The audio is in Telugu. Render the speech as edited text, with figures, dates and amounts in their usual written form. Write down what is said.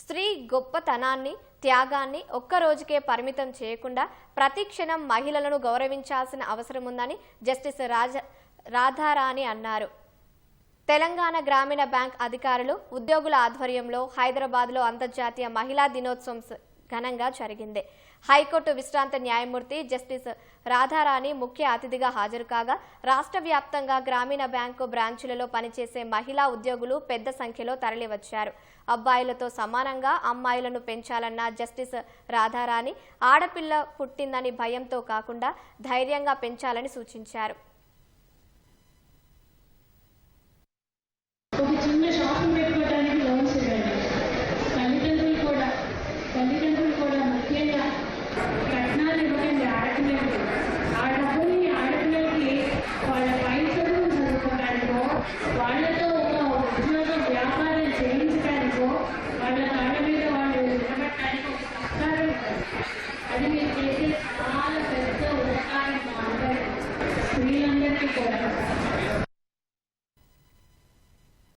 స్త్రీ గొప్పతనాన్ని, త్యాగాన్ని ఒక్కరోజుకే పరిమితం చేయకుండా ప్రతి క్షణం మహిళలను గౌరవించాల్సిన అవసరం ఉందని జస్టిస్ రాధారాణి అన్నారు. తెలంగాణ గ్రామీణ బ్యాంక్ అధికారులు, ఉద్యోగుల ఆధ్వర్యంలో హైదరాబాద్లో అంతర్జాతీయ మహిళా దినోత్సవం ఘనంగా జరిగింది. హైకోర్టు విశ్రాంత న్యాయమూర్తి జస్టిస్ రాధారాణి ముఖ్య అతిథిగా హాజరు కాగా రాష్ట్ర వ్యాప్తంగా గ్రామీణ బ్యాంకు బ్రాంచులలో పనిచేసే మహిళా ఉద్యోగులు పెద్ద సంఖ్యలో తరలివచ్చారు. అబ్బాయిలతో సమానంగా అమ్మాయిలను పెంచాలన్న జస్టిస్ రాధారాణి ఆడపిల్ల పుట్టిందని భయంతో కాకుండా ధైర్యంగా పెంచాలని సూచించారు. అది మీరు చేసే చాలా పెద్ద ఉపకారం స్త్రీలందరికీ కూడా